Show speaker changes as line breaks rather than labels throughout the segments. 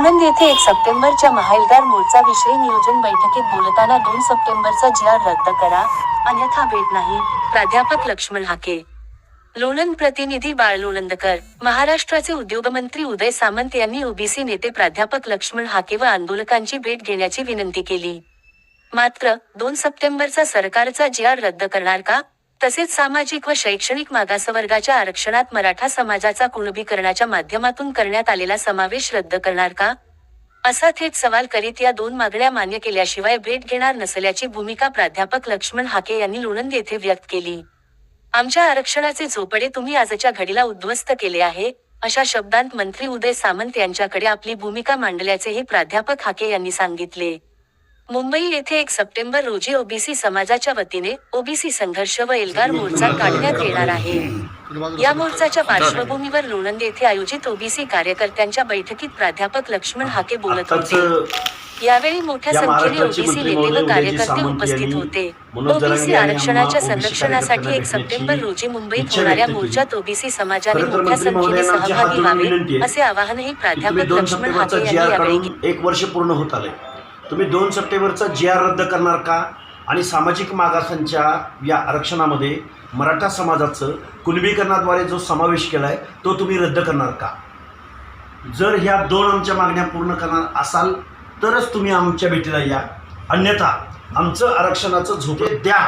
लोणंद येथे 1 सप्टेंबरच्या महाएल्गार मोर्चा विषयी नियोजन बैठकीत बोलताना 2 सप्टेंबरचा जी.आर. रद्द करा, अन्यथा भेट नाही, प्राध्यापक लक्ष्मण हाके. लोणंद प्रतिनिधी बाळ लोणंदकर. महाराष्ट्राचे उद्योगमंत्री उदय सामंत यांनी ओबीसी नेते प्राध्यापक लक्ष्मण हाके व आंदोलकांची भेट घेण्याची विनंती केली. मात्र 2 सप्टेंबरचा सरकारचा जी.आर. रद्द करणार का? तसेच सामाजिक व शैक्षणिक मागासवर्गाच्या आरक्षणात मराठा समाजाचा कुणबीकरणाच्या माध्यमातून करण्यात आलेला समावेश रद्द करणार का? असा थेट सवाल करीत या 2 मागण्या मान्य केल्याशिवाय भेट घेणार नसल्याची भूमिका प्राध्यापक लक्ष्मण हाके यांनी लोणंद येथे व्यक्त केली. आमच्या आरक्षणाचे झोपडे तुम्ही आजच्या घडीला उद्ध्वस्त केले आहे, अशा शब्दांत मंत्री उदय सामंत यांच्याकडे आपली भूमिका मांडल्याचेही प्राध्यापक हाके यांनी सांगितले. मुंबई येथे 1 सप्टेंबर रोजी ओबीसी समाजाच्या वतीने ओबीसी संघर्ष व एल्गार मोर्चा काढण्यात येणार आहे. या मोर्चाच्या पार्श्वभूमीवर लोणंद येथे आयोजित ओबीसी कार्यकर्त्यांच्या बैठकीत प्राध्यापक लक्ष्मण हाके बोलत होते. यावेळी मोठ्या संख्येने ओबीसी नेते व कार्यकर्ते उपस्थित होते. ओबीसी आरक्षणाच्या संरक्षणासाठी 1 सप्टेंबर रोजी मुंबईत होणाऱ्या मोर्चात ओबीसी समाजाने मोठ्या संख्येने सहभागी व्हावे, असे आवाहनही प्राध्यापक लक्ष्मण हाके यांनी यावेळी केले.
1 वर्ष पूर्ण होत आले. तुम्ही 2 सप्टेंबरचा जी.आर. रद्द करणार का? आणि सामाजिक मागासांच्या या आरक्षणामध्ये मराठा समाजाचं कुणबीकरणाद्वारे जो समावेश केला आहे तो तुम्ही रद्द करणार का? जर ह्या 2 आमच्या मागण्या पूर्ण करणार असाल तरच तुम्ही आमच्या भेटीला या, अन्यथा आमचं आरक्षणाचं झोपे द्या.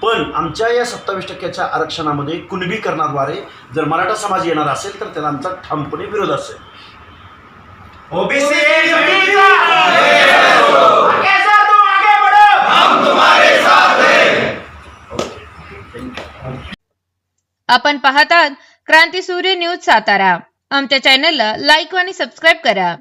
पण आमच्या या 27% आरक्षणामध्ये कुणबीकरणाद्वारे जर मराठा समाज येणार असेल तर त्याला आमचा ठामपणे विरोध असेल.
ओबीसी
आपण पाहतात क्रांती सूर्य न्यूज सातारा. आमच्या चॅनलला लाईक आणि सबस्क्राईब करा.